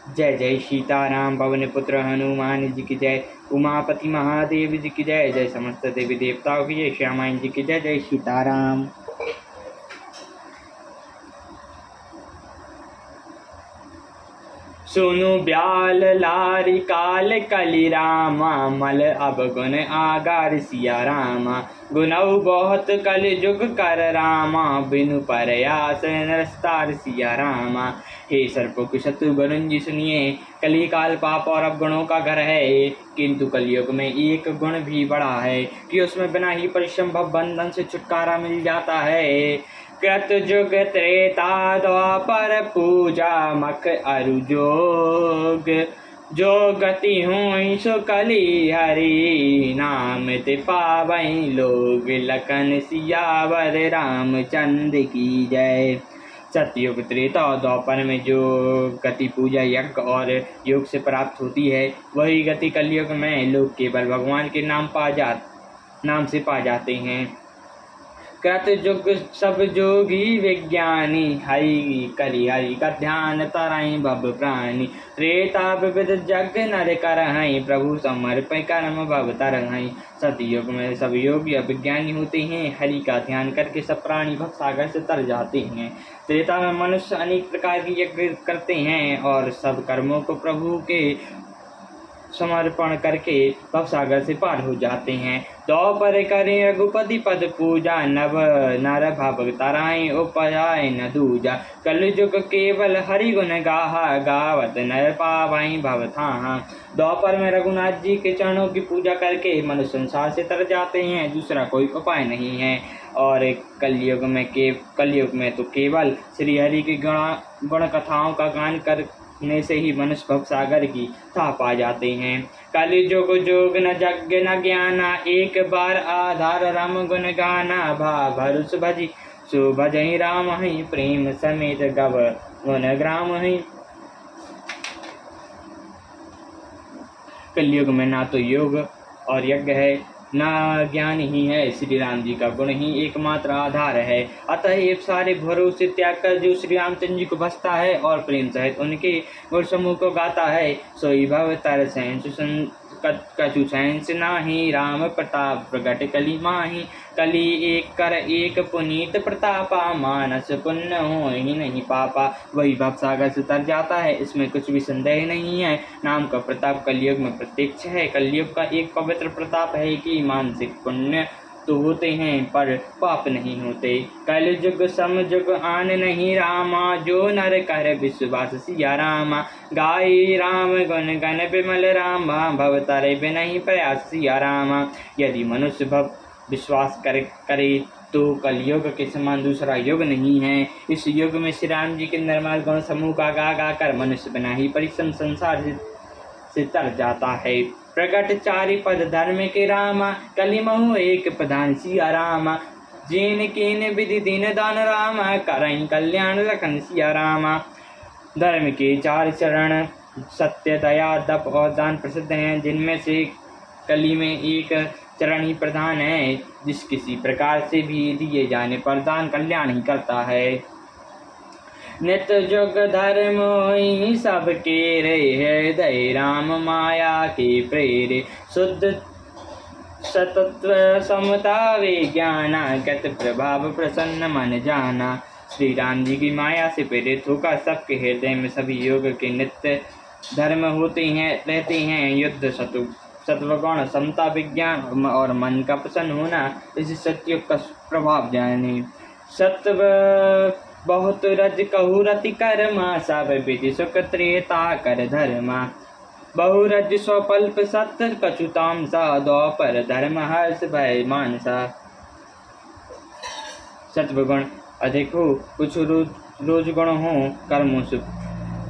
जय जय सीताराम पवन पुत्र हनुमान जी की जय। उमापति महादेव जी की जय। जय समस्त देवी देवताओं की जय। श्यामायन जी की जय। जय सीताराम। सुनु ब्याल लारी काल कली रामा, मल अब गुण आगार सिया रामा। गुनऊ बहुत कल जुग कर रामा, बिनु प्रयास नरस्तार सिया रामा। हे सर्वपुक शत्रु वरुण जी सुनिए, कली काल पाप और अवगुणों का घर है, किंतु कलयुग में एक गुण भी बड़ा है कि उसमें बिना ही परिश्रम भव बंधन से छुटकारा मिल जाता है। कृत जुग त्रेता द्वापर पूजा मक अरु जोग, जो गति हुई सो कली हरि, नाम ते पावई लोग। लखन सियावर रामचंद्र की जय। सतयुग त्रेता और द्वापर में जो गति पूजा यज्ञ और योग से प्राप्त होती है, वही गति कलयुग में लोग केवल भगवान के नाम से पा जाते हैं। कृत जुग सब जोगी विज्ञानी, हरि करि हरि का ध्यान तराई भव प्राणी। त्रेता विविध जग नर करहई, प्रभु समर्पय कर्म भव तरहई। सतयुग में सब योगी विज्ञानी होते हैं, हरि का ध्यान करके सब प्राणी भव सागर से तर जाते हैं। त्रेता में मनुष्य अनेक प्रकार की यज्ञ करते हैं और सब कर्मों को प्रभु के समर्पण करके भवसागर से पार हो जाते हैं। द्वापर करें रघुपति पद पूजा, नव नर भव तराई उपजाए न दूजा। कलयुग केवल हरि गुण गाहा, गावत नर पावई भव थाहा। द्वापर में रघुनाथ जी के चरणों की पूजा करके मनुष्य संसार से तर जाते हैं, दूसरा कोई उपाय नहीं है। और कलयुग में तो केवल श्री हरि की गुण कथाओं का गान करने से ही मनुष्य भव सागर की था पा जाते हैं। कलिजुग जोग न जग न ज्ञाना, एक बार आधार राम गुण गाना। भरुष भजी सो भजहि राम ही, प्रेम समेत गव गुण ग्राम ही। कलयुग में ना तो योग और यज्ञ है, ना ज्ञान ही है, श्री राम जी का गुण ही एकमात्र आधार है। अतः ये सारे भरोसे त्याग कर जो श्री रामचंद्र जी को भजता है और प्रेम सहित उनके गुण समूह को गाता है, सोई भव तर सहन कछु सहस नाही, राम प्रताप प्रगट कली माही। कली एक कर एक पुनीत प्रतापा, मानस पुण्य हो ही नहीं पापा। वही भव सागर से तर जाता है, इसमें कुछ भी संदेह नहीं है। नाम का प्रताप कलयुग में प्रत्यक्ष है। कलयुग का एक पवित्र प्रताप है कि मानसिक पुण्य तो होते हैं पर पाप नहीं होते। कलयुग समयुग आन नहीं रामा, जो नर कर विश्वास सिया रामा। गाई राम गुण गण विमल रामा, भव तारे बिनहि प्रयास सिया रामा। यदि मनुष्य भव विश्वास करे तो कलयुग के समान दूसरा युग नहीं है। इस युग में श्री राम जी के निर्मल गुण समूह का गा कर मनुष्य बिना ही परिश्रम संसार से तर जाता है। प्रगट चारि पद धर्म के रामा, कलिमहु एक प्रधान सिया रामा। जेन केन विधि दीन दान रामा, करई कल्याण लखन सिया रामा। धर्म के 4 चरण सत्य दया दप और दान प्रसिद्ध हैं, जिनमें से कली में एक चरण ही प्रधान है, जिस किसी प्रकार से भी दिए जाने पर दान कल्याण ही करता है। नित्य जुग धर्म ही सबके रे, हृदय राम माया के प्रेरे। शुद्ध सतत्व समता विज्ञाना, गत प्रभाव प्रसन्न मन जाना। श्री राम जी की माया से प्रेरित होकर सबके हृदय में सभी योग के नित्य धर्म रहते हैं। युद्ध सत्वगुण समता विज्ञान और मन का प्रसन्न होना, इस सत्युग का प्रभाव जाने। सत्व बहुत रज कहु रति कर्मा, सब विधि सुख त्रेता कर धर्मा। बहुरज स्वल्प सत्य कछु तामसा, द्वापर धर्म हर्ष भय मानसा। सत्वगुण अधिक हो, कुछ रोज गुण हो, कर्मों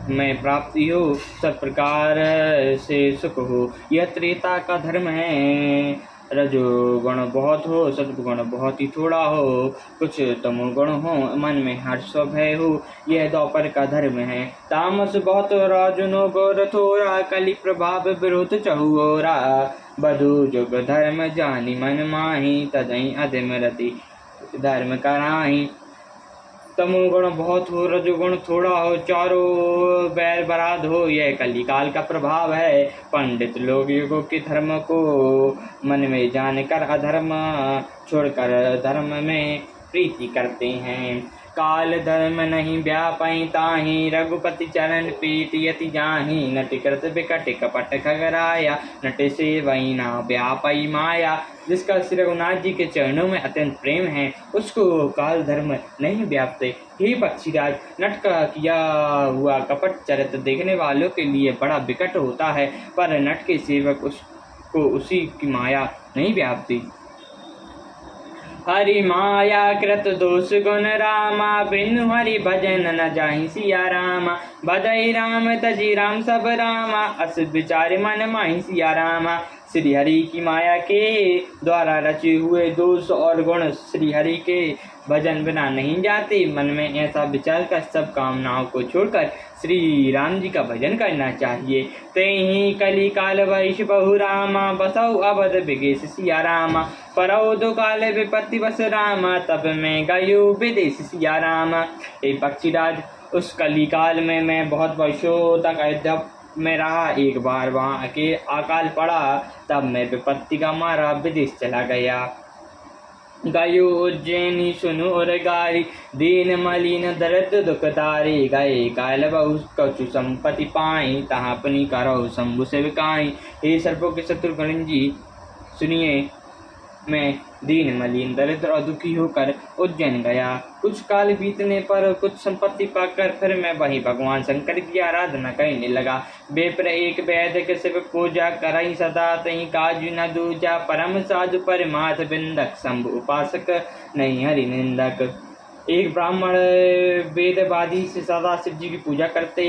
में प्राप्ति हो, सब प्रकार से सुख हो, यह त्रेता का धर्म है। रजोगुण बहुत हो, सत्वगुण बहुत ही थोड़ा हो, कुछ तमोगुण हो, मन में हर्ष भय हो, यह द्वापर का धर्म है। तामस बहुत राजुनो गोर थोरा, कलि प्रभाव विरोध चहुओरा। बधु जुग धर्म जानी मन माही, तदई अधम रति धर्म कराही। तमोगुण बहुत हो, रजोगुण थोड़ा हो, चारों बैर बराद हो, यह कलिकाल का प्रभाव है। पंडित लोग युगों के धर्म को मन में जानकर अधर्म छोड़कर धर्म में प्रीति करते हैं। काल धर्म नहीं व्यापई ताहि, रघुपति चरण पीट यति जाहि, नट कृत बिकट कपट खगराया, नट से वही ना व्यापई माया। जिसका श्री रघुनाथ जी के चरणों में अत्यंत प्रेम है, उसको काल धर्म नहीं व्यापते। हे पक्षीराज, नट का किया हुआ कपट चरित्र देखने वालों के लिए बड़ा विकट होता है, पर नट के सेवक उसको उसी की माया नहीं व्यापती। हरि माया कृत दोष गुण रामा, बिनु हरि भजन न जाहि सिया रामा। भजई राम तजी राम सब रामा, अस विचार मन माहि सिया रामा। श्री हरि की माया के द्वारा रचे हुए दोष और गुण श्री हरि के भजन बिना नहीं जाते। मन में ऐसा विचार कर सब कामनाओं को छोड़कर श्री राम जी का भजन करना चाहिए। तेहि कली काल वैश बहु रामा, बसौ अवध बिगेश सिया रामा। परौ दो काल विपत्ति बस रामा, तब मैं गयो विदेश सिया रामा। ए पक्षीराज, उस कली काल में मैं बहुत वर्षों तक अयोध्या में रहा। एक बार वहाँ के अकाल पड़ा, तब मैं विपत्ति का मारा विदेश चला गया। गयो उज्जैनी सुनु और गारी, दीन मलिन दर्द दुखदारी। गए काल बहु कछु संपत्ति पाई, तहाँ अपनी करौ शंभु सेविकाई। हे सर्पों के शत्रुघ्न जी सुनिए, मैं दीन मलिन दरिद्र और दुखी होकर उज्जैन गया। कुछ काल बीतने पर कुछ संपत्ति पाकर फिर मैं वहीं भगवान शंकर की आराधना करने लगा। बेपर एक वैद्य के शिव पूजा करई सदा, तहीं काजु न दूजा। परम साधु परमार्थ बिंदक, शंभु उपासक नहीं हरि निंदक। एक ब्राह्मण वेदवादी से सदा शिव जी की पूजा करते,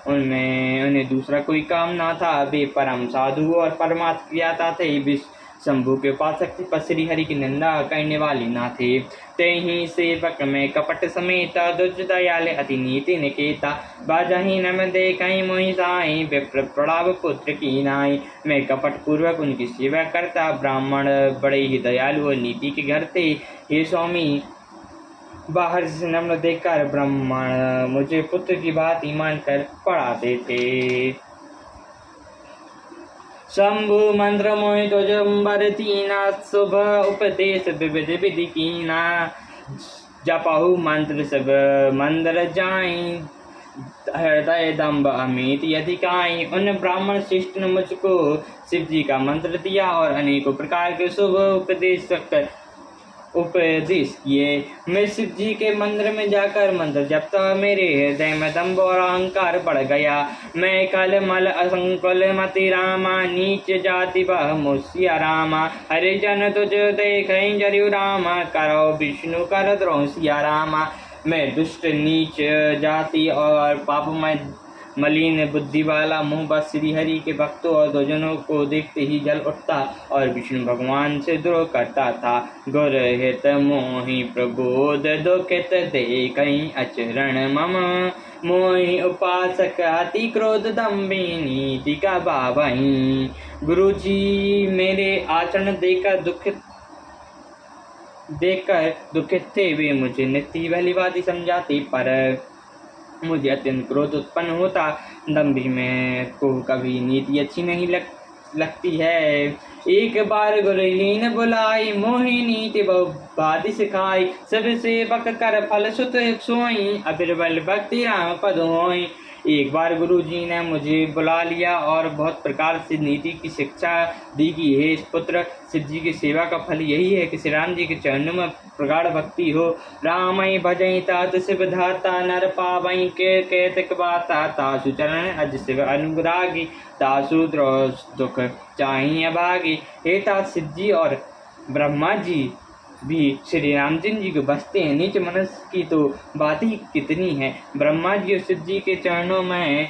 उन्हें दूसरा कोई काम ना था। वे परम साधु और परमार्थ क्रियाता थे। शंभु के उपासक पर श्री हरि की निंदा करने वाले ना थे। तेहि सेवक में कपट समेता, दुज दयाल अति नीति निकेता। बाजहि नम देखहि मोहि साई, विप्र प्रणाम पुत्र की नाई। मैं कपट पूर्वक उनकी सेवा करता। ब्राह्मण बड़े ही दयालु और नीति के घर थे। हे स्वामी, बाहर से नम्र देखकर ब्राह्मण मुझे पुत्र की बात ईमान कर पढ़ाते थे। शंभु मंत्र मोहि तुजंबर तीना, शुभ उपदेश विविध विधि कीना। जपहु मंत्र सब मंत्र जाई, हृदय दम्भ अमित यदि काई। उन ब्राह्मण शिष्ट ने मुझको शिव जी का मंत्र दिया और अनेकों प्रकार के शुभ उपदेश किए। मैं शिव जी के मंदिर में जाकर मंत्र जपता, मेरे हृदय में दम्भ और अहंकार बढ़ गया। मैं कल मल असंकुल मति रामा, नीच जाति वह मुसिया रामा। हरिजन तुझ देखहि जरु रामा, करो विष्णु कर द्रोह सिया रामा। मैं दुष्ट नीच जाति और पापमय मलिन बुद्धि वाला मुँह बस श्री हरि के भक्तों और दुर्जनों को देखते ही जल उठता और विष्णु भगवान से द्रोह करता था। गुर हित मोहि प्रबोध दुखित देखहि अचरण मम, मोहि उपासक अति क्रोध दम्भी नीति का बाबही। गुरु जी मेरे आचरण देखकर दुखित थे। वे मुझे नित्य भलीभांति समझाते, पर मुझे अत्यंत क्रोध उत्पन्न होता। दम्भी में को कभी नीति अच्छी नहीं लगती है। एक बार गुरुलीन बुलाई, मोहि नीति बहु भांति सिखाई। सब सेवक कर फल सुत सोई, अबिरबल भक्ति राम पद होई। एक बार गुरु जी ने मुझे बुला लिया और बहुत प्रकार से नीति की शिक्षा दी कि हे पुत्र, शिव जी की सेवा का फल यही है कि श्री राम जी के चरणों में प्रगाढ़ भक्ति हो। रामई भजई तात शिव धाता, नर पावई के कैतक बाता। तासु चरण अज शिव अनुरागी, तासु द्रोह दुख चाहिए भागी। हे तात शिव जी और ब्रह्मा जी भी श्री रामचंद्र जी को बसते हैं। नीच मनुष्य की तो बात ही कितनी है। ब्रह्मा जी और शिव जी के चरणों में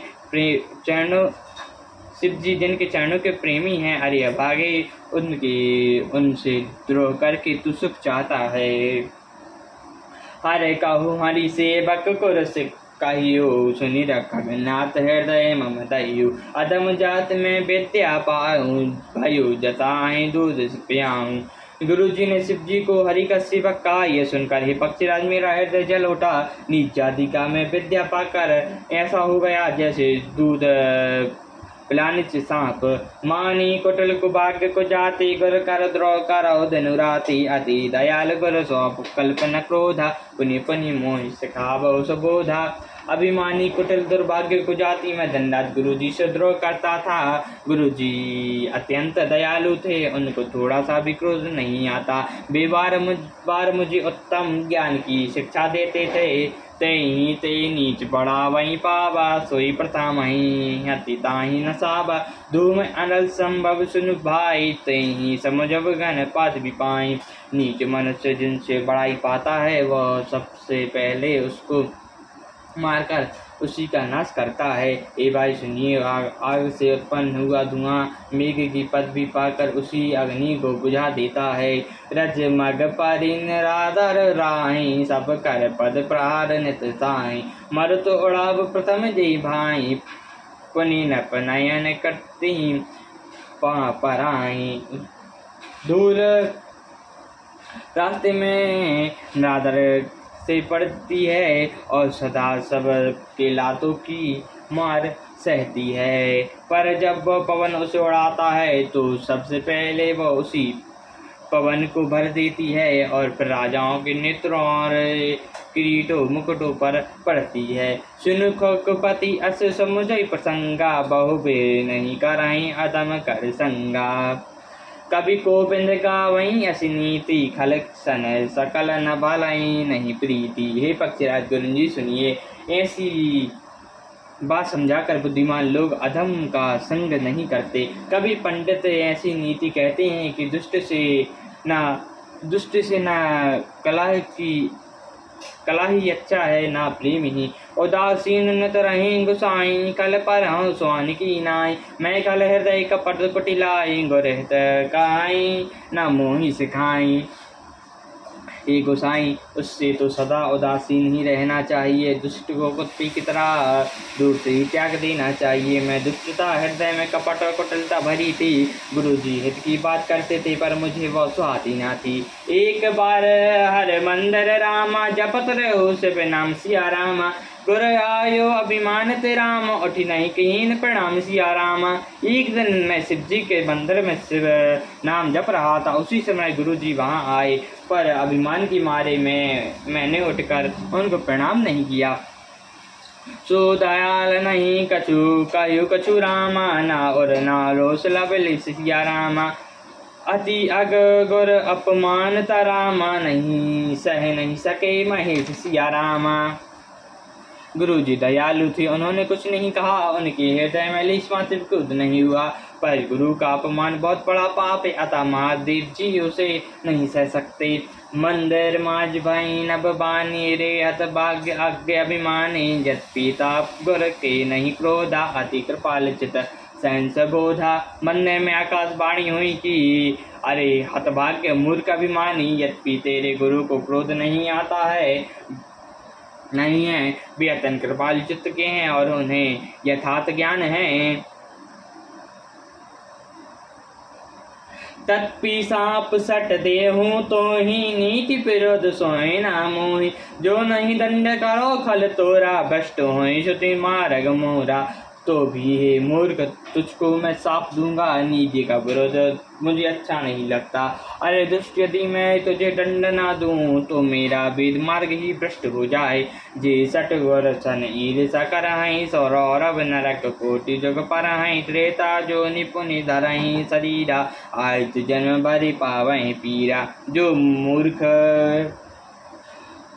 शिव जी जिनके चरणों के प्रेमी हैं, अरे अभागे उनसे द्रोह करके तू सुख चाहता है। हरे कहु हरि सेवक कुरस कहियो, सुनि रघुनाथ हृदय मम दहियो। अधम जात में विद्या पाऊँ, भयो जताएं दूध पियाऊँ। गुरुजी ने शिव जी को हरि का सेवक कहा। यह सुनकर हे पक्षीराज मेरा हृदय जल उठा। नीच जाति का मैं विद्या पाकर ऐसा हो गया जैसे दूध पिलाने से सांप। मानी कुटिल को भाग्य को जाति गुर कर द्रोह करो धनुराति। अति दयाल गुर सौंप कल्पना क्रोधा। पुनि पुनि मोहि सिखावो सुबोधा। अभिमानी कुटिल दुर्भाग्य को जाति में दंडात गुरुजी से द्रोह करता था। गुरुजी अत्यंत दयालु थे, उनको थोड़ा सा भी क्रोध नहीं आता। वे बार मुझे उत्तम ज्ञान की शिक्षा देते थे। तेहि ते नीच बड़ा वही पावा। सोई प्रथम ही हति ताहि नसावा। धूम अनल संभव सुन भाई। तेहि समझब घन पद भी पाई। नीच मनुष्य जिनसे बड़ाई पाता है वह सबसे पहले उसको मारकर उसी का नाश करता है। ए भाई सुनिए, आग से उत्पन्न हुआ धुआं मेघ की पदवी पाकर उसी अग्नि को बुझा देता है। रज मग परिनराधर राही। सब कर पद प्रहार नित साई। मरुत उड़ाव प्रथम जय भाई। पुनि नप नयन करती पराई। दूर रास्ते में नादर से पड़ती है और सदा सब के लातों की मार सहती है। पर जब वह पवन उसे उड़ाता है तो सबसे पहले वह उसी पवन को भर देती है और फिर राजाओं के नेत्रों और किरीटों मुकुटों पर पड़ती है। सुन खोकपति अस समुझई प्रसंगा। बहुबे नहीं कराई अदम कर संगा। कभी गोविंद गावई असी नीति। खलक सन सकल न भलई नहीं प्रीति। हे पक्षीराज गुरुजी सुनिए, ऐसी बात समझाकर बुद्धिमान लोग अधम का संग नहीं करते। कभी पंडित ऐसी नीति कहते हैं कि दुष्ट से ना कला ही अच्छा है ना प्रेम ही। उदासीन नत रहे गुसाई। कल पर हूँ स्वान की नाई। मैं कल हृदय कपट कुटिलाई। गुरहित काई न मोहि सिखाई। ये गोसाई, उससे तो सदा उदासीन ही रहना चाहिए। दुष्ट को कुत्ते की तरह दूर से ही त्याग देना चाहिए। मैं दुष्टता हृदय में कपट और कुटिलता भरी थी। गुरुजी हित की बात करते थे पर मुझे वह सुहाती ना थी। एक बार हर मंदिर रामा। जपत रहो शिव नाम सिया रामा। गुर आयो अभिमान ते राम। उठी नहीं कहीं प्रणाम सिया रामा। एक दिन मैं शिव जी के मंदिर में शिव नाम जप रहा था। उसी समय गुरुजी वहां आए, पर अभिमान की मारे मैंने उठकर उनको प्रणाम नहीं किया। सो दयाल नहीं कछु कयु कछु रामा। ना और ना रोष लबल सिया रामा। अति अग गुर अपमान रामा। नहीं सह नहीं सके महेश सिया रामा। गुरुजी दयालु थे, उन्होंने कुछ नहीं कहा। उनके हृदय में लेश मात्र क्रोध नहीं हुआ। पर गुरु का अपमान बहुत बड़ा पाप है, अतः महादेव जी उसे नहीं सह सकते। मंदिर माज भाई नभ बानी रे। हत भाग्य अज्ञ अभिमानी। जत पिता गुर के नहीं क्रोधा। अति कृपाल चित सहंस बोधा। मंदिर में आकाशवाणी हुई कि अरे हतभाग्य मूर्ख अभिमानी। यद्यपि तेरे गुरु को क्रोध नहीं आता है नहीं है। वे अत्यंत कृपाल चित्त के हैं और उन्हें यथार्थ ज्ञान है। तत्पी साप सट देहूँ तो ही नीति विरोध सोए ना मोहि। जो नहीं दंड करो खल तोरा। भ्रष्ट होई श्रुति मार्ग मोरा। तो भी हे मूर्ख तुझको मैं साफ दूंगा। नीति का विरोध मुझे अच्छा नहीं लगता। अरे दुष्ट, यदि मैं तुझे दंड ना दूं तो मेरा वेद मार्ग ही भ्रष्ट हो जाए। जे सट वर्षन ईर्षा करहीं। सौरभ नरक कोटि जुग परहीं। त्रेता जो निपुनि धरहीं शरीरा। आयु जन्म भरि पावहीं पीरा। जो मूर्ख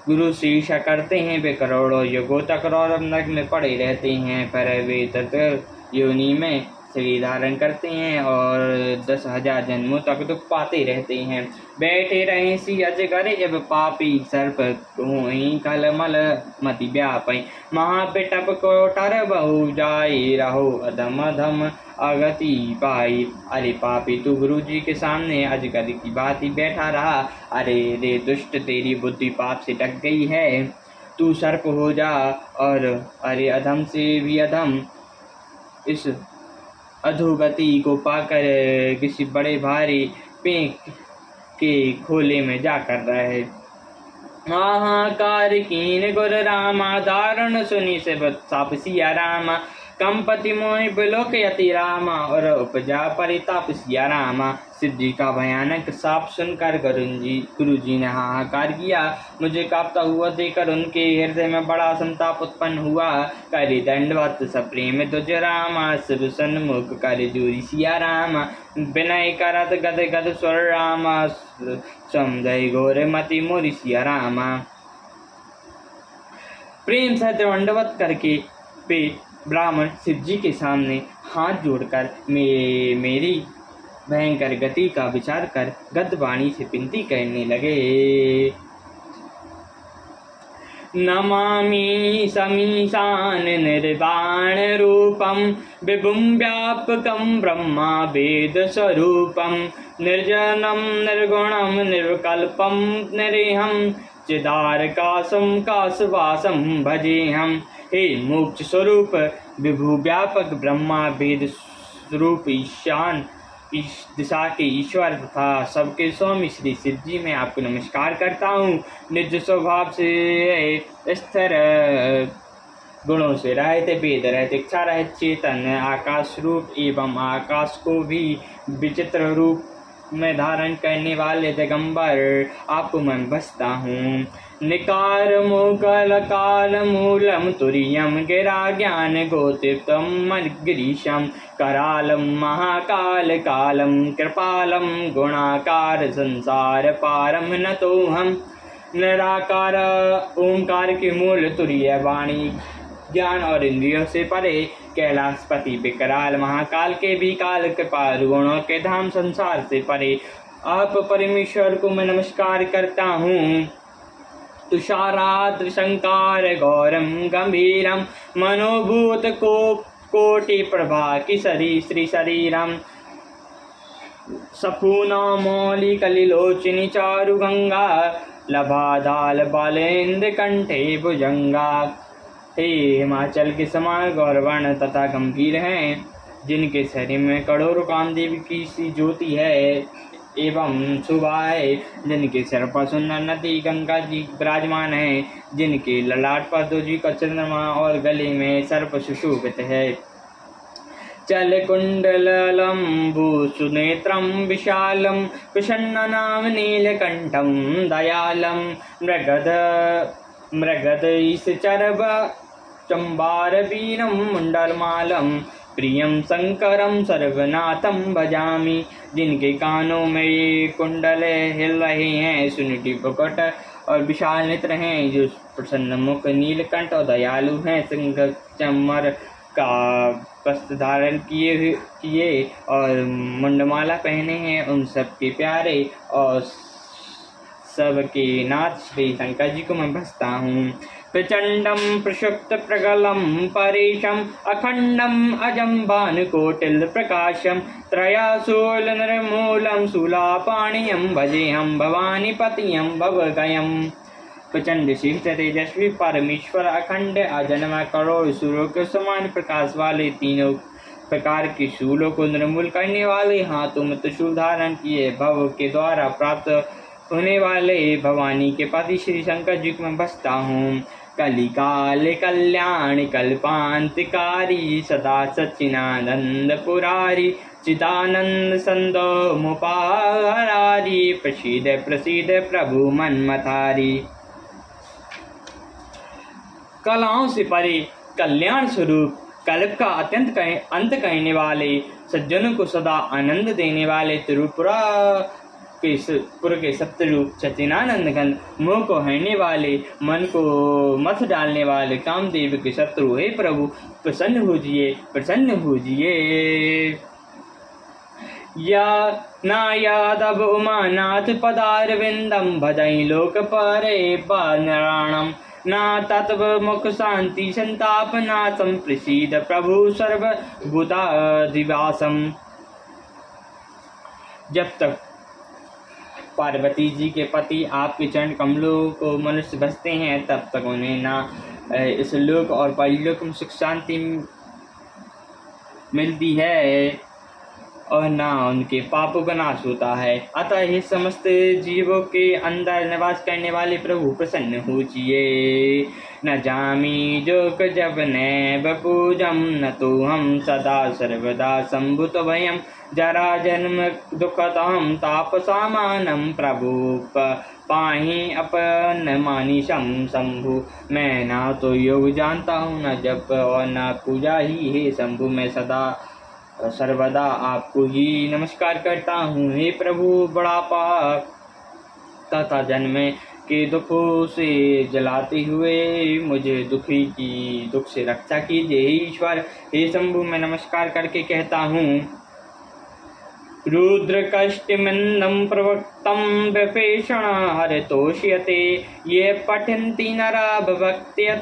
गुरु से ईर्षा करते हैं वे करोड़ों युगों तक रौरव नरक में पड़े रहते हैं। पर वे तत् योनि में शरीर धारण करते हैं और 10,000 जन्मों तक दुख पाते रहते हैं। बैठे रहे सी अजगर जब पापी सर्प कोई कलमल मति व्यापई। महापिटप को टर बहु जाई। रहो अधम अधम अगति पाई। अरे पापी, तू गुरु जी के सामने अजगर की बात ही बैठा रहा। अरे रे दुष्ट, तेरी बुद्धि पाप से ढक गई है, तू सर्प हो जा। और अरे अधम से भी अधम, इस अधोगति को पाकर किसी बड़े भारी पेंक के खोले में जाकर रहे। हाहाकार कीन गुर रामा, दारुण सुनी से साप सिया रामा। कंपति मोहि बिलोक यति रामा, और उपजा परिताप सिया रामा। शिव जी का भयानक साप सुनकर गुरु जी ने हाहाकार किया। मुझे कांपता हुआ देखकर उनके हृदय में बड़ा संताप उत्पन्न हुआ। करि दंडवत सप्रेम तुझ रामा, शिव सन्मुख कर जोरी सिया रामा। विनय करत गद गद स्वर रामा, समुदय घोर मति मोरि सिया रामा। प्रेम सहित दंडवत करके वे ब्राह्मण शिव जी के सामने हाथ जोड़कर मेरी भयंकर गति का विचार कर गद्वाणी से विनती करने लगे। नमामि समीशान निर्वाण रूपम, विभुं व्यापकं ब्रह्मा वेद स्वरूपम। निर्जनम निर्गुणम निर्विकल्पम निरीहं, चिदारकाशं काशवासं भजेहम्। हे मोक्ष स्वरूप विभु व्यापक ब्रह्मा वेद स्वरूप ईशान इस दिशा के ईश्वर तथा सबके स्वामी श्री शिव जी मैं आपको नमस्कार करता हूँ। निज स्वभाव से स्थिर, गुणों से रहित, वेद रहित, इच्छा रहित, चेतन, आकाश रूप एवं आकाश को भी विचित्र रूप में धारण करने वाले दिगंबर आपको मैं बसता हूँ। निकार मोकल काल मूलम तुरियम गिरा ज्ञान गोतिप्तम गिरीशम। करालम महाकाल कालम कृपालम गुणाकार संसार पारम न तो हम। निराकार ओंकार के मूल तुरीय वाणी, ज्ञान और इंद्रियों से परे, कैलाशपति विकराल महाकाल के भी काल कृपाल गुणों के धाम संसार से परे आप परमेश्वर को मैं नमस्कार करता हूँ। तुषाराद्र शंकार गौरम गंभीरम, मनोभूत को कोटि प्रभा किसरी श्री शरीरम। सपूना मौली कलिलोचिनी चारु गंगा, लभादाल बालेन्द्र कंठे भुजंगा। हे हिमाचल के समान गौरवर्ण तथा गंभीर हैं, जिनके शरीर में करोड़ों कामदेव की सी ज्योति है एवं शोभा है, जिनके सिर पर सुंदर नदी गंगा जी विराजमान है, जिनके ललाट पर दो जी का चंद्रमा और गले में सर्प सुशोभित है। चल कुंडलम भूसुनेत्रम विशालम, प्रसन्न नाम नीलकंठम दयालम। मृगद ईशचरब चंबार वीरम मुंडलमालम, प्रियम शंकरम सर्वनाथम भजामि। जिनके कानों में ये कुंडल हिल रहे हैं, सुनिटी प्रकट और विशाल नेत्र हैं, जो प्रसन्न मुख नीलकंठ और दयालु हैं, सिंह चमर का वस्त्र धारण किए और मुंडमाला पहने हैं, उन सबके प्यारे और सबके नाथ श्री शंकर जी को मैं भजता हूँ। प्रचंडम प्रशुप्त प्रगलम परेशम, अखंडम अजम भानुकोटिल प्रकाशम। त्रयाशूल निर्मूलम शूलापाणियम, भजेहम भवानी पतियम भवगयम। प्रचंड श्रेष्ठ तेजस्वी परमेश्वर, अखंड अजन्मा करोड़ सूर्यों के समान प्रकाश वाले, तीनों प्रकार के शूलों को निर्मूल करने वाले, हाथों में त्रिशूल धारण किए, भव के द्वारा प्राप्त होने वाले भवानी के पति श्री शंकर जी को मैं बसता हूँ। कलिकाल कल्याण कल्पांतकारी, सदा सच्चिदानंद पुरारी, चिदानंद संदो मुपारारी, प्रसीद प्रसीद प्रभु मन्मथारी। कलाओं से परे कल्याण स्वरूप, कल्प का अत्यंत अंत कहने वाले, सज्जनों को सदा आनंद देने वाले, त्रिपुरा के सप्तरूप, सच्चिदानंद घन, मोह को हरने वाले, मन को मत डालने वाले, कामदेव के शत्रु, हे प्रभु प्रसन्न होजिए, प्रसन्न होजिए। या ना यादव उमानाथ पदारविंदम, भजई लोक परे नारायणम। ना तत्व मुख शांति संताप नाशम, प्रसीद प्रभु सर्वभूताधिवासम। जब तक पार्वती जी के पति आपके चरण कमलों को मनुष्य भजते हैं, तब तक उन्हें ना इस लोक और परलोक में सुख शांति मिलती है। और ना उनके पापों का नाश होता है। अतः ये समस्त जीवों के अंदर निवास करने वाले प्रभु प्रसन्न होजिए। न जामी जोग जब नैव पूजम न तो हम सदा सर्वदा संभुत भयम जरा जन्म दुखतम तापसामानम प्रभु पाहि अपन मानिशम शंभु। मैं ना तो योग जानता हूँ न जप और न पूजा ही हे शंभु। मैं सदा सर्वदा आपको ही नमस्कार करता हूँ। हे प्रभु बुढ़ापा तथा जन्म के दुखों से जलाते हुए मुझे दुख से रक्षा कीजिए। हे ईश्वर हे शंभु मैं नमस्कार करके कहता हूँ। रुद्र कष्टमिन्दं प्रवक्तं विभीषण हरितोष्यते ये पठन्ति नरा भक्त्या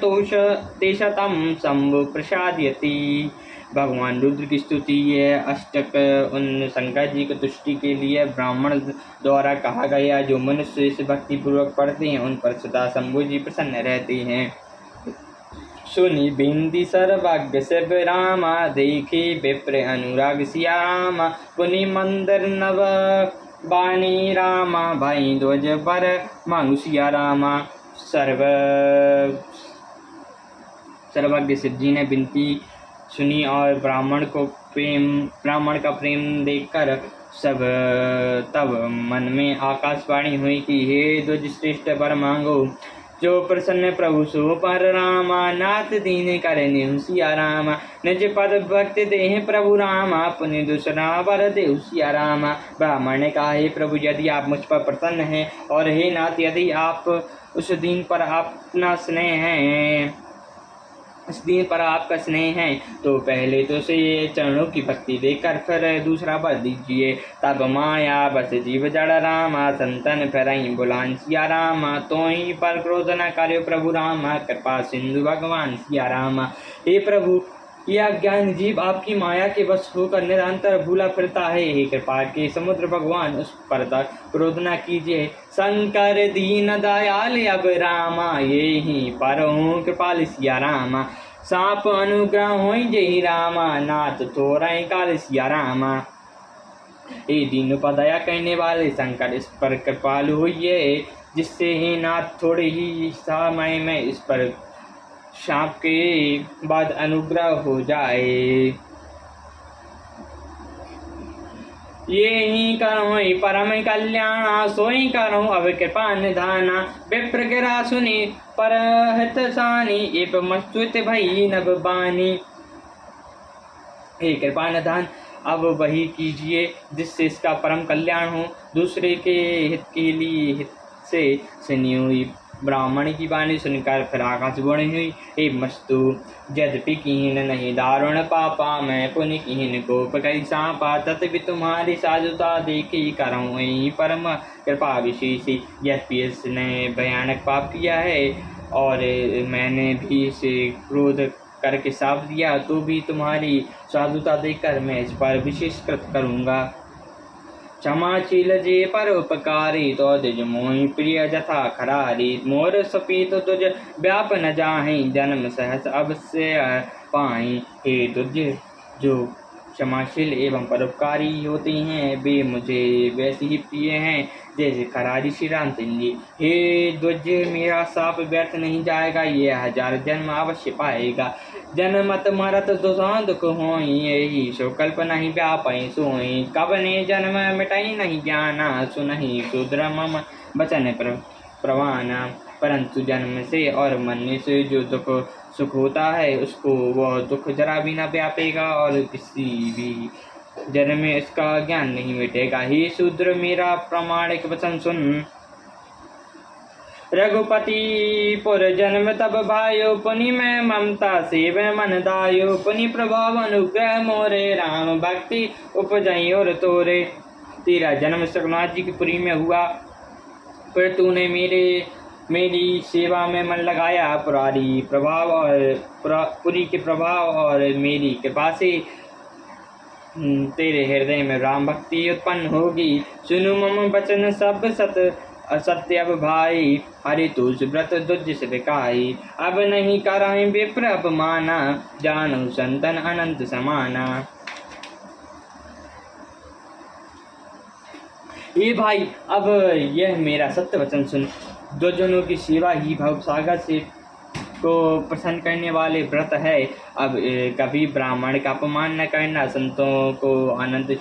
तेषतं शंभु प्रसादयति। भगवान रुद्र की स्तुति यह अष्टक उन शंकर जी की तुष्टि के लिए ब्राह्मण द्वारा कहा गया जो मनुष्य इस भक्ति पूर्वक पढ़ते हैं उन पर सदा शंभु जी प्रसन्न रहते हैं। सुनि बिंदी सर्वज्ञ शिव रामा देखी विप्र अनुराग सिया रामा पुनि मंदिर नव बानी रामा भाई ध्वज पर मांगु सिया रामा। सर्वज्ञ शिव जी ने विनती सुनी और ब्राह्मण का प्रेम देखकर सब तब मन में आकाशवाणी हुई कि हे ध्वज श्रेष्ठ वर मांगो जो प्रसन्न प्रभु सो पर रामा नाथ दीन करने सिया रामा। निज पद भक्त देह प्रभु रामा पुण्य दूसरा वर दे सिया रामा। ब्राह्मण ने कहा हे प्रभु यदि आप मुझ पर प्रसन्न हैं और हे नाथ यदि आप उस दिन पर आपका स्नेह है तो पहले तो से चरणों की भक्ति देकर फिर दूसरा वर दीजिए। तब माया बस जीव जड़ रामा संतन फिरई बुलान सिया रामा। तो ही पर क्रोध न कार्य प्रभु रामा कृपा सिंधु भगवान सिया रामा। हे प्रभु यह अज्ञान जीव आपकी माया के वश होकर निरंतर भूला फिरता है। हे कृपा के समुद्र भगवान उस पर क्रोध न कीजिए। शंकर दीन दयाल अब रामा ये ही पर हूँ कृपाल सिया रामा। साप अनुग्रह हो जय रामा नाथ थोड़ा काल सिया रामा। हे दीन पर दया करने वाले शंकर इस पर कृपालु होइए जिससे हे नाथ थोड़े ही समय में इस पर शाप के बाद अनुग्रह हो जाए। ये ही करो परम कल्याण सोई करो अब कृपा निधाना। विप्र गिरा सुनी पर हित सानी एप मस्तुत भई नभ बानी। हे कृपा निधान अब वही कीजिए जिससे इसका परम कल्याण हो। दूसरे के हित के लिए हित से सुनी हुई ब्राह्मण की वाणी सुनकर फिर आकाश बढ़ी हुई। हे मस्तु यद्यपि कीन नहीं दारुण पापा मैं पुण्य कीन गोप कई सांपा। तथापि तुम्हारी साधुता देखी करूँ परम कृपा विशेषी। यद्यपि इसने भयानक पाप किया है और मैंने भी इसे क्रोध करके साफ दिया तो भी तुम्हारी साधुता देखकर मैं इस पर विशेष कृत करूँगा। क्षमाशील जे पर उपकारी तो तुझ मोहि प्रिय जथा खरारी। मोर सपीत तुझ व्याप न जाहि जन्म सहस अवश्य पाई। हे तुझ जो क्षमाशील एवं परोपकारी होते हैं वे मुझे वैसे ही प्रिय हैं जैसे खरारी श्री रामचंद्र जी। हे ध्वज मेरा साप व्यर्थ नहीं जाएगा ये 1000 जन्म अवश्य पाएगा। जन्मत मरत दुसान दुख होई यही सो कल्प नहीं व्यापई सोई। कब ने जन्म मिटाई नहीं ज्ञाना सुनहि शूद्र मम बचन प्रवाना। परंतु जन्म से और मरने से जो दुख सुख होता है उसको वह दुख जरा भी न व्यापेगा और किसी भी जन्म में इसका ज्ञान नहीं मिटेगा। हे शूद्र मेरा प्रामाणिक वचन सुन। रघुपति पुर जन्म तब भायो पुनि मैं ममता सेव मन दायो। पुनि प्रभाव अनुग्रह मोरे राम भक्ति उपजई और तोरे। तेरा जन्म शकुनाथ जी की पुरी में हुआ फिर तूने मेरी सेवा में मन लगाया। पुरी के प्रभाव और मेरी कृपा से तेरे हृदय में राम भक्ति उत्पन्न होगी। सुनु मम वचन सब सत्य अब भाई हरि तुझ व्रत दुज से बिकाई। अब नहीं कराई विप्र अपमाना जानो संतन अनंत समाना। ये भाई, अब यह मेरा सत्य वचन सुन। दो जनों की सेवा ही भवसागर से को प्रसन्न करने वाले व्रत है। अब कभी ब्राह्मण का अपमान न करना, संतों को अनंत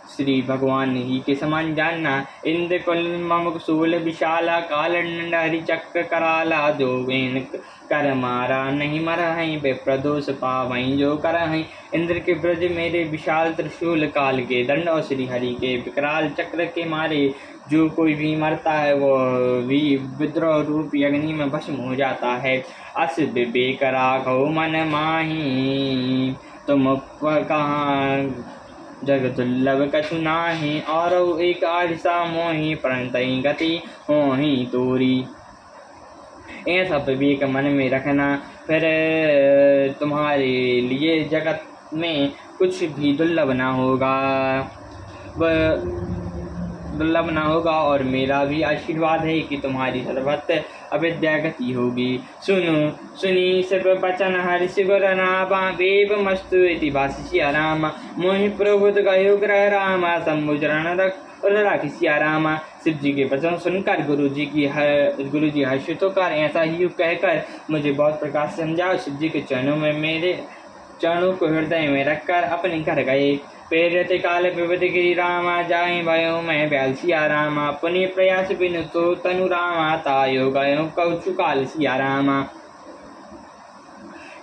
श्री भगवान ही के समान जानना। इंद्र कुल मम शूल विशाला, काल दंड हरि चक्र कराला, जो वेन कर मारा नहीं मरा है, वे प्रदोष पावहीं जो कर हैं। इंद्र के ब्रज मेरे विशाल त्रिशूल, काल के दंड और श्री हरि के विकराल चक्र के मारे जो कोई भी मरता है वो भी विद्रोह रूप अग्नि में भस्म हो जाता है। अस विवेक राघव मन माही, तुम कहाँ जग दुर्लभ कछु नाही, और एक आरिसा मोही प्रणतई गति होही तोरी। ऐसा विवेक मन में रखना, फिर तुम्हारे लिए जगत में कुछ भी दुर्लभ ना होगा और मेरा भी आशीर्वाद है कि तुम्हारी सर्वत्र अविद्या गति होगी। सुनी सब बचन हर्ष गुर नामा, वेब मस्तु इति भाषि सिया राम, मोहि प्रभुत गयो ग्रह राम, समुद्रण रख सिया राम। शिव जी के वचन सुनकर गुरु जी हर्षित होकर ऐसा ही कहकर मुझे बहुत प्रकार से समझा। शिव जी के चरणों में मेरे चरणों को हृदय में रखकर अपने घर गए। प्रेरित काल विविध गिरी रामा, जाए भयो मैं ब्याल सिया रामा, पुनि प्रयास बिनु तो तनु रामा, तायो गयो कौचु काल सिया रामा।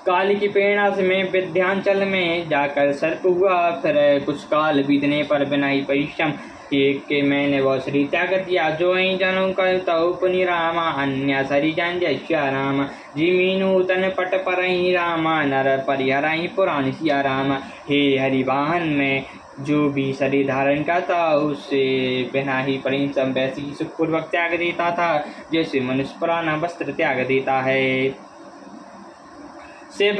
काल की प्रेरणा से मैं विद्यांचल में जाकर सर्प हुआ, फिर कुछ काल बीतने पर बिना ही परिश्रम के मैंने वह शरीर त्याग दिया। जो ही जनों कहु पुनि रामा, अन्य शरीर जान जय सिया रामा, जिमीनु तन पट पर ही रामा, नर परिहरा ही पुराण सिया रामा। हे हरिवाहन में जो भी शरीर धारण करता उससे बिना ही परिश्रम वैसे ही सुखपूर्वक त्याग देता था, जैसे मनुष्य पुराना वस्त्र त्याग देता है। शिव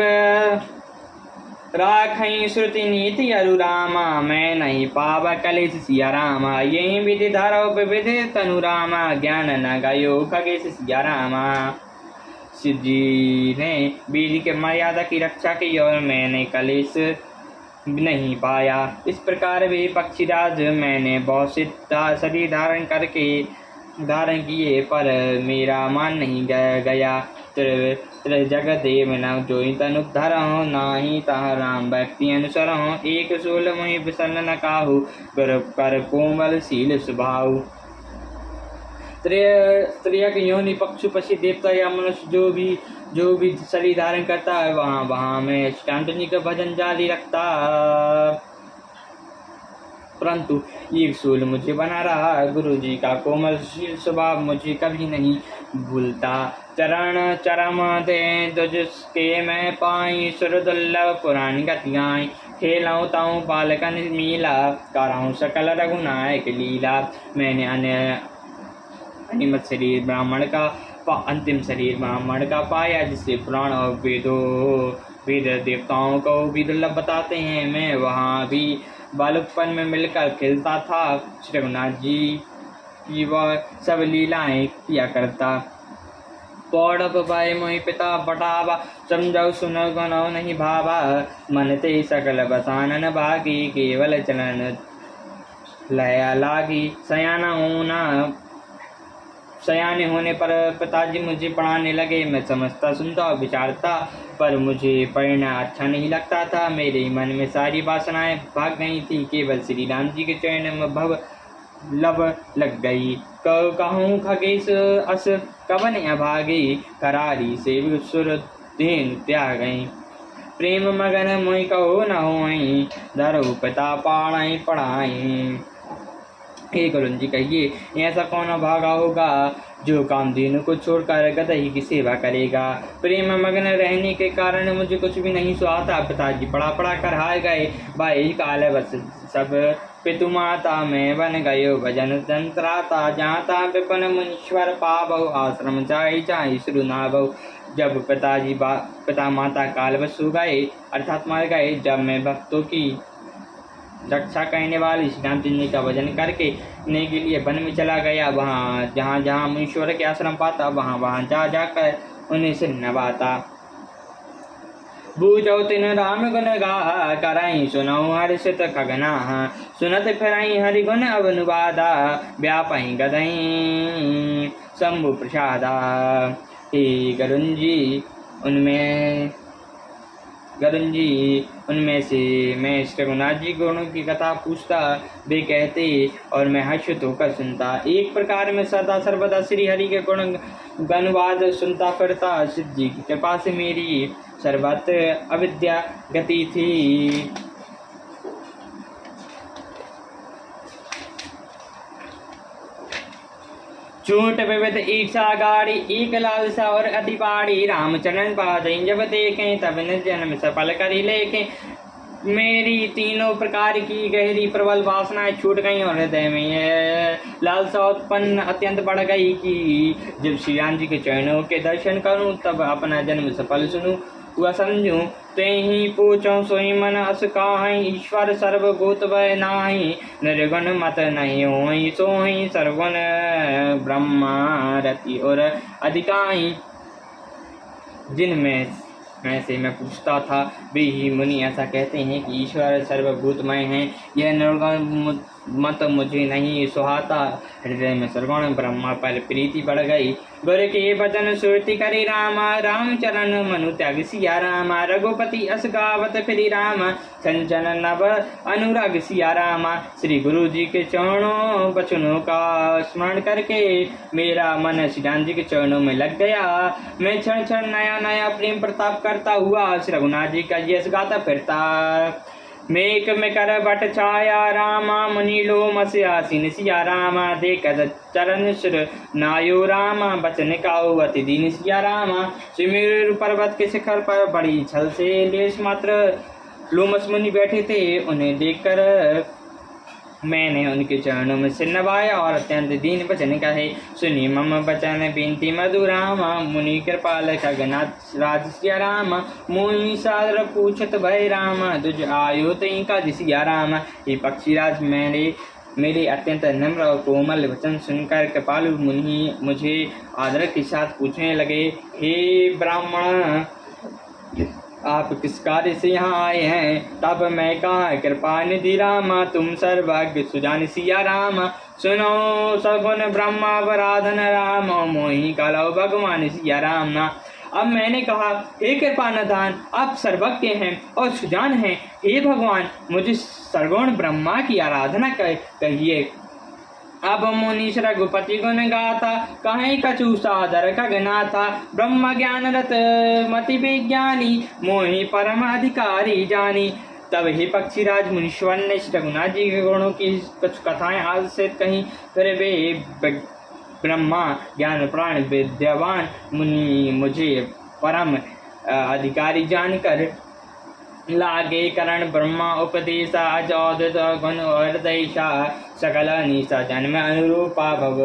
राखई श्रुति नीति अरु रामा, मैं नहीं पाव कलेश सिया रामा, यही विधि धरो विविधि तनु रामा, ज्ञान न गयो खगेश सिया रामा। शिव जी ने बीज के मर्यादा की रक्षा की और मैंने कलेश नहीं पाया। इस प्रकार वे पक्षीराज मैंने बहुत से शरीर धारण किए पर मेरा मान नहीं गया। जगदेव न जो तनु धरहु, नाही तह राम भक्ति अनुसर हो, एक सूल मुहि विसल न काहू, कर कोमल शील स्वभाव। त्रियक योनि पक्षु पशु देवता या मनुष्य जो भी शरीर धारण करता है वहाँ मैं श्रीकांत का भजन जारी रखता, परंतु एक सूल मुझे बना रहा। गुरु जी का कोमल शील स्वभाव मुझे कभी नहीं भूलता। चरण चरम दे दुजके मैं पाई, सुर दुर्लभ पुराण गतियाँ, खेलाऊँ ताऊँ बालकन मीला, कराऊँ सकल रघुनायक लीला। मैंने अनिमत शरीर ब्राह्मण का अंतिम शरीर ब्राह्मण का पाया, जिससे पुराण और वेद देवताओं को भी दुर्लभ बताते हैं। मैं वहाँ भी बालकपन में मिलकर खेलता था। श्री रघुनाथ जी की वह सब लीलाएं किया करता। पौड़ब भाई मोहि पिता बटावा, समझौ सुनो गनो नहीं भावा, मन ते सकल बसानन भागी, केवल चलन लया लागी। सयाने होने पर पिताजी मुझे पढ़ाने लगे। मैं समझता सुनता और विचारता, पर मुझे पढ़ना अच्छा नहीं लगता था। मेरे मन में सारी वासनाएं भाग गई थी। केवल श्री राम जी के चरण में भव लब लग गई। कहूँ खगेश अस कवन अभागी, करारी से सुर देन त्यागई। प्रेम मगन मोहि कहो न होई, धरऊ पिता पाढ़ाई पढ़ाई। हे गुरु जी कहिए, ऐसा कौन भागा होगा जो कामधेनु को छोड़कर गदही की सेवा करेगा। प्रेम मग्न रहने के कारण मुझे कुछ भी नहीं सुहाता। पिताजी पढ़ा कर हार गए। भाई काल बस सब पितु माता में बन गयो, भजन तंत्राता जाता विपन मुनीश्वर पावो, आश्रम चाहे शुरू नाभव। जब पिता माता काल बस हो गए अर्थात मर गए, जब मैं भक्तों की रक्षा करने वाले श्री रामचंद्र जी का भजन करके ने के लिए वन में चला गया। वहाँ जहाँ मुनीश्वर के आश्रम पाता वहाँ जा जाकर उन्हें से नवाता। बूझो तिन राम गुण गा कराई सुनौ हर्षित खगना सुनत फिरई हरि गुण अनुवादा व्यापहि गदई शंभु प्रसादा। हे गरुण जी उनमें से मैं श्री रघुनाथ जी गुणों की कथा पूछता, वे कहते और मैं हर्षित होकर सुनता। एक प्रकार में सदा सर्वदा श्री हरि के गुण अनुवाद सुनता फिरता। सिद्ध जी की कृपा से मेरी सर्वत्र अविद्या गति थी। चूट विविध ईर्षा गाड़ी एक लालसा और अति पाड़ी रामचरण पादई जब देखें तब न जन्म सफल करी लेके। मेरी तीनों प्रकार की गहरी प्रबल वासनाएं छूट गई और हृदय में लालसा उत्पन्न अत्यंत बढ़ गई कि जब श्री राम जी के चरणों के दर्शन करूं तब अपना जन्म सफल सुनूं हुआ समझूं। ते ही पूछो सोई मन अस काहि ईश्वर सर्वभूत भय नाही निर्गुण मत नहीं होई सोहि सर्वगुण ब्रह्मा रति और अधिकाई। जिनमें से मैं पूछता था वे ही मुनि ऐसा कहते हैं कि ईश्वर सर्वभूतमय हैं। यह निर्गुण मत मुझे नहीं सुहाता। हृदय में सर्वगुण ब्रह्मा पर प्रीति बढ़ गई। गुरु के वचन सुरति करी रामा रामचरण मनु त्याग सिया रामा रघुपति अस गावत फिरी रामा चंचन नव अनुराग सिया रामा। श्री गुरु जी के चरणों वचनों का स्मरण करके मेरा मन श्री राम जी के चरणों में लग गया। मैं क्षण क्षण नया नया प्रेम प्रताप करता हुआ श्री रघुनाथ जी का यश गाता फिरता। मेक में कर बट छाया रामा मुनि लो मस्यासीन सिया रामा देखत चरण सुर नायो रामा बचन काओ अति दीन सिया रामा। सुमेरु पर्वत के शिखर पर बड़ी छल से लेश मात्र लोमस मुनि बैठे थे। उन्हें देखकर मैंने उनके चरणों में सिर नवाया और अत्यंत दीन वचन कहे। सुनी मम बचन बिनती मधुरामा मुनि कृपाल खगनाथ राज सिया रामा। मोहि सादर पूछत भय रामा तुझ आयो तई का सिया रामा। ये पक्षीराज मेरे अत्यंत नम्र और कोमल वचन सुनकर कृपालु मुनि मुझे आदर के साथ पूछने लगे, हे ब्राह्मण आप किस कार्य से यहाँ आए हैं? तब मैं कहा, कृपा निधि रामा तुम सर्वज्ञ सुजान सिया रामा। सुनो सगुन ब्रह्मा वराधन राम मोहि कलौ भगवान सिया राम। अब मैंने कहा, हे कृपानिधान आप सर्वज्ञ हैं और सुजान हैं। हे भगवान मुझे सर्वगुण ब्रह्मा की आराधना कहिए। अब मुनीश रघुपति गुण गाथा कहीं कछु सादर खगनाथा। ब्रह्म ज्ञान रत मति विज्ञानी मोहि परम अधिकारी जानी। तब हे पक्षीराज मुनीश्वर ने रघुनाथ जी के गुणों की कुछ कथाएं आज से कहीं। फिर वे ब्रह्मा ज्ञान प्राण विद्यावान मुनि मुझे परम अधिकारी जानकर लागे करण ब्रह्मा उपदेशा अजोदित गुण हृदयशा सकल निशा जन्म अनुरूपा भव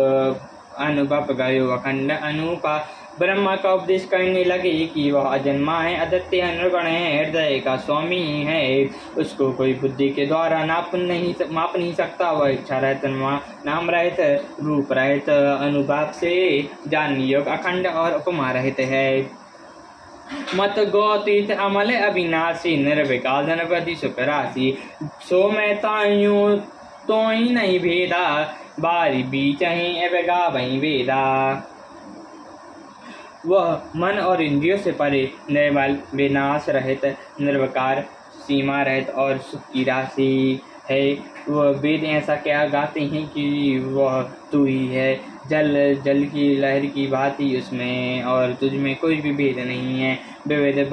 अनुभव गयो अखंड अनुपा। ब्रह्मा का उपदेश करने लगे कि वह अजन्मा है, अद्वितीय निर्गुण है, हृदय का स्वामी है। उसको कोई बुद्धि के द्वारा माप नहीं सकता। वह इच्छा रहित नाम रहित रूप रहित अनुभव से जानने योग्य अखंड और उपमा रहित है। मत गौतीत अमल अविनाशी निर्विकार धनपति सुखराशि। सो मैं तायूं तो ही नहीं भेदा बारी बीच ही एवगा वही वेदा। वह मन और इंद्रियों से परे निर्मल विनाश रहित निर्विकार सीमा रहित और सुख की राशि है। वह वेद ऐसा क्या गाते हैं कि वह तू ही है। जल की लहर की भांति उसमें और तुझ में कोई भी भेद नहीं है। विविध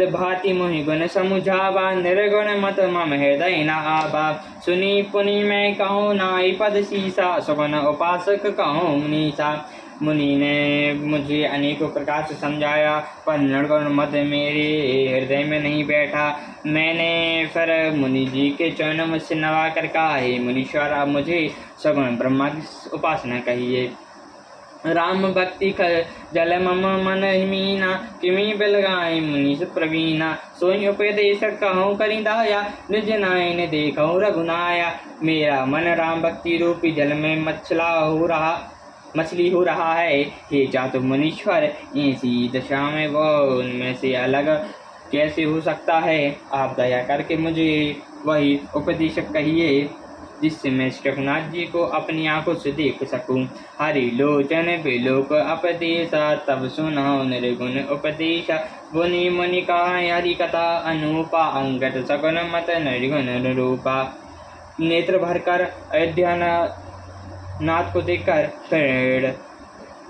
भांति मोहि गुण समुझावा निर्गुण मत मम हृदय न आवा। सुनी पुनि मैं कहूँ नाई पद शीसा सुगुण उपासक कहूँ मुनीसा। मुनि ने मुझे अनेकों प्रकार से समझाया पर निर्गुण मत मेरे हृदय में नहीं बैठा। मैंने फिर मुनि जी के चरणों में से नवा कर कहा, हे मुनीश्वर आप मुझे सगुण ब्रह्मा की उपासना कहिए। राम भक्ति जल मम मन मीना किमी बिलगाय मुनीष प्रवीणा। सोई उपदेश कहूँ करी दाया निज नायन देखूँ रघुनाया। मेरा मन राम भक्ति रूपी जल में मछला हो रहा मछली हो रहा है। हे चातुर मुनीश्वर, ऐसी दशा में वह उनमें से अलग कैसे हो सकता है? आप दया करके मुझे वही उपदेशक कहिए जिससे मैं श्रीनाथ जी को अपनी आंखों से देख सकूं। हरिलोचन विलोक उपदेशा तब सुनो निर्गुण उपदेशा। मुनि मुनि कहा हरि कथा अनुपा अंगत सगुन मत निर्गुण रूपा। नेत्र भरकर अयोध्या नाथ को देखकर फिर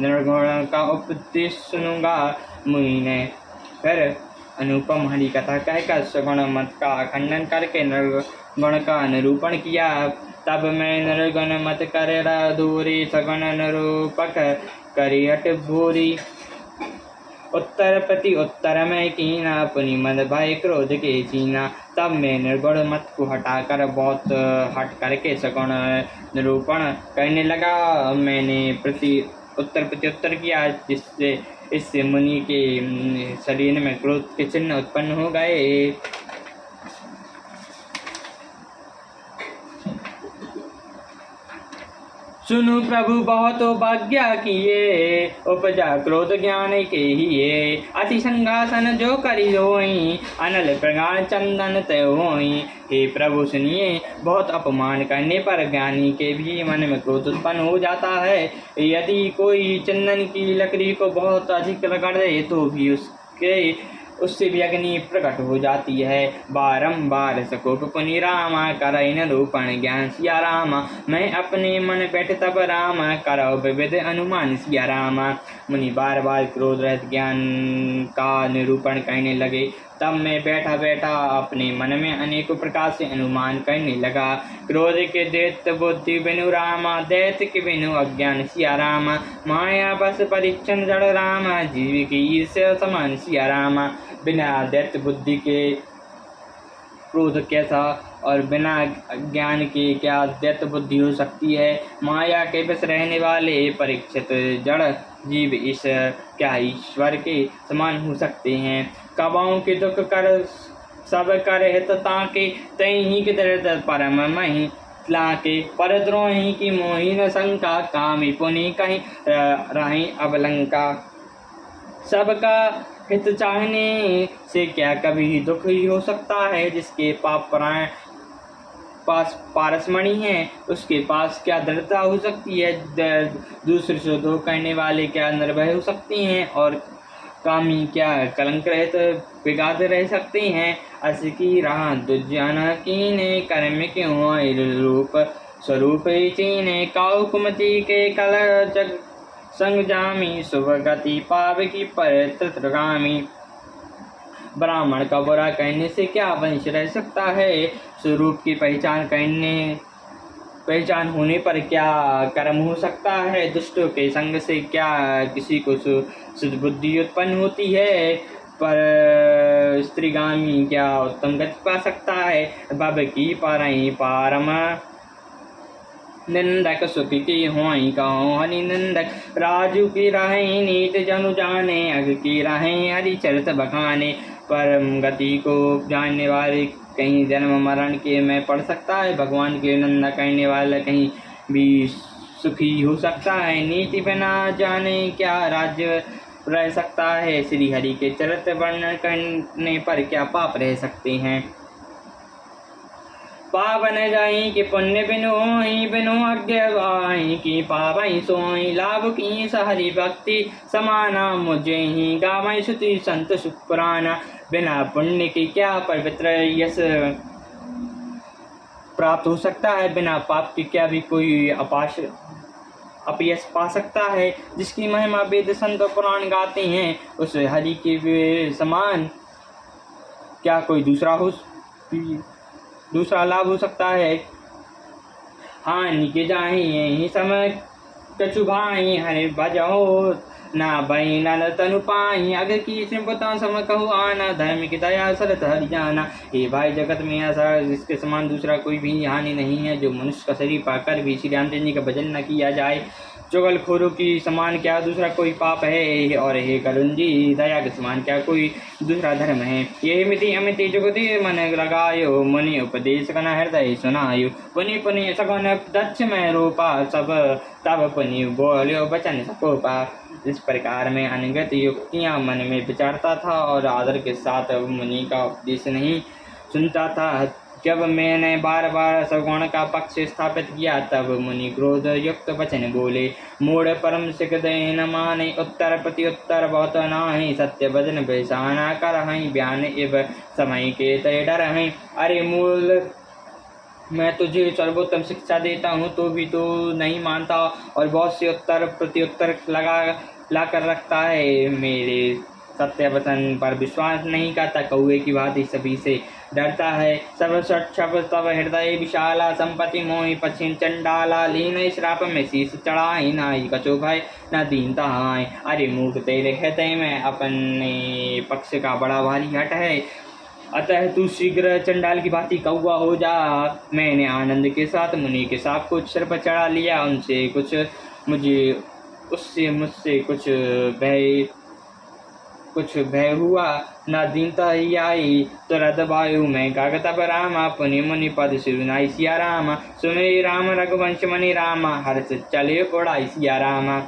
निर्गुण का उपदेश सुनूंगा। मुनि ने फिर अनुपम हरि कथा कहकर सगुण मत का खंडन करके निर्गुण का निरूपण किया। तब मैं निर्गुण मत कर दूरी सगुण निरूपक करियट भूरी। उत्तर प्रति उत्तर में कीना पुनि मद भय क्रोध के चीना। तब मैं निर्गुण मत को हटाकर बहुत हट करके सगुण निरूपण करने लगा। मैंने प्रत्युत्तर किया जिससे इससे मुनि के शरीर में क्रोध के चिन्ह उत्पन्न हो गए। सुनु प्रभु बहुत भाग्या किए उपजा क्रोध ज्ञान के हिए। अति संघासन जो करी होई अनल प्रगान चंदन तय होई। हे प्रभु सुनिए, बहुत अपमान करने पर ज्ञानी के भी मन में क्रोध उत्पन्न हो जाता है। यदि कोई चंदन की लकड़ी को बहुत अधिक रगड़ दे तो भी उससे भी अग्नि प्रकट हो जाती है। बारंबार सकोप पुनि रामा करई निरूपण ज्ञान सिया रामा। मैं अपने मन बैठ तब रामा करो विविध अनुमान सिया रामा। मुनि बार बार क्रोध रहित ज्ञान का निरूपण करने लगे। तब मैं बैठा बैठा अपने मन में अनेकों प्रकार से अनुमान करने लगा। क्रोध के दैत्य बुद्धि बिनु रामा, दैत्य के बिनु अज्ञान सिया रामा। माया बस परीक्षण जड़ रामा, जीव की ईर्ष्या समान सिया रामा। बिना दैत्य बुद्धि के क्रोध कैसा और बिना ज्ञान के क्या दैत्य बुद्धि हो सकती है? माया के बस रहने वाले परीक्षित जड़ जीव इस क्या ईश्वर के समान हो सकते हैं? कबाओं के दुख कर सब कर हित ताके, तई ही के दर्द परम मही लाके। परद्रोही की मोहिन शंका, कामी पुनि कहीं रही अवलंका। सबका हित चाहने से क्या कभी दुख ही हो सकता है? जिसके पास पारसमणि है उसके पास क्या दृढ़ता हो सकती है? दूसरे से दो करने वाले क्या निर्भय हो सकती हैं? और कामी क्या कलंक रहित विगाध रह सकते हैं? अस की राह दुर्जन कीने, कर्म क्यों रूप स्वरूप चीने। काउ कुमति के कल जग संग जामी, शुभ गति पाव की परगामी। ब्राह्मण का बुरा कहने से क्या वंश रह सकता है? स्वरूप की पहचान होने पर क्या कर्म हो सकता है? दुष्टों के संग से क्या किसी को सुदबुद्धि उत्पन्न होती है? पर स्त्रीगामी क्या उत्तम गति पा सकता है? बब की पारई पारम निंदक सुख की होई कहो हरि निंदक। राजू की राहें नीत जनु जाने, अग की राहें हरि चरित बखाने। परम गति को जानने वाले कहीं जन्म मरण के में पड़ सकता है? भगवान की निंदा करने वाला कहीं भी सुखी हो सकता है? नीति बिना जाने क्या राज्य रह सकता है? श्री हरि के चरित्र वर्णन करने पर क्या पाप रह सकते हैं? पावन जाई कि पुण्य बिनु अज्ञाई की पावई सोई। लाभ की सहरी भक्ति समाना, मुझे ही गावई श्रुति संत सुपुराना। बिना पुण्य की क्या पवित्र यश प्राप्त हो सकता है? बिना पाप की क्या भी कोई अपयश पा सकता है? जिसकी महिमा वेद संत पुराण गाते हैं, उस हरि के समान क्या कोई दूसरा लाभ हो सकता है? हानि के जाहि यही समय कछु भाई, हरे भजो ना भई नल तनु पाई। अगर की सिंपता सम कहु आना, धर्म की दया सरत हरि जाना। हे भाई, जगत में ऐसा जिसके समान दूसरा कोई भी हानि नहीं है। जो मनुष्य का शरीर पाकर भी श्री रामचंद्र जी का भजन न किया जाए चुगलखोरों की समान क्या दूसरा कोई पाप है, और हे करुण जी दया के समान क्या कोई दूसरा धर्म है। ये मिति अमिति जुगति मन लगायो, मुनि उपदेश कन हृदय सुनायो। पुनि पुनि सगुन दक्ष में रूपा, सब तब पुनि बोल्यो वचन सकोपा। इस प्रकार में अनगत युक्तियां मन में विचारता था और आदर के साथ मुनि का उपदेश नहीं सुनता था। जब मैंने बार बार सगुण का पक्ष स्थापित किया तब मुनि क्रोध युक्त वचन बोले। मूढ़ परम सिख न माने, उत्तर प्रति उत्तर बहुत नाही। सत्य वचन बेसाना कर हई, बयान इव समय के तय डर हई। अरे मूल, मैं तुझे सर्वोत्तम शिक्षा देता हूँ तो भी तो नहीं मानता, और बहुत से उत्तर प्रत्युत्तर ला कर रखता है। मेरे सत्य वचन पर विश्वास नहीं करता, कौए की भांति सभी से डरता है। सब सक्षप तब हृदय विशाला, संपत्ति मोहि पश्चिम चंडाला। लीन श्राप में शीश चढ़ाई, नाई कछो भय न दीनता हाय। अरे मूर्ख, तेरे हृदय में अपने पक्ष का बड़ा भारी हट है, अतः तू शीघ्र चंडाल की भांति कौवा हो जा। मैंने आनंद के साथ मुनि के साथ को सिर पर चढ़ा लिया, मुझसे कुछ भय हुआ न दीनता ही आई। तुरत वायु में कागतब रामा, पुनि मुनि पद सिरुनाई सिया रामा। सुने राम रघुवंश मनि रामा, हर्ष चले उड़ाई सिया रामा।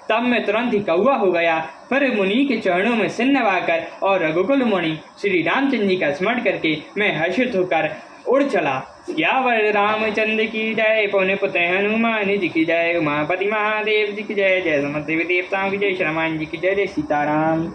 तब मैं तुरंत ही कौवा हो गया, फिर मुनि के चरणों में सिर नवाकर और रघुकुल मुनि श्री रामचंद्र जी का स्मरण करके मैं हर्षित होकर उड़ चला। सियावर रामचंद्र की जय, पौने पुत्र हनुमान जी की जय, उमापति महादेव जी की जय, जय समस्त देवी देवताओं की जय, श्री रामायण जी की जय। जय सीताराम।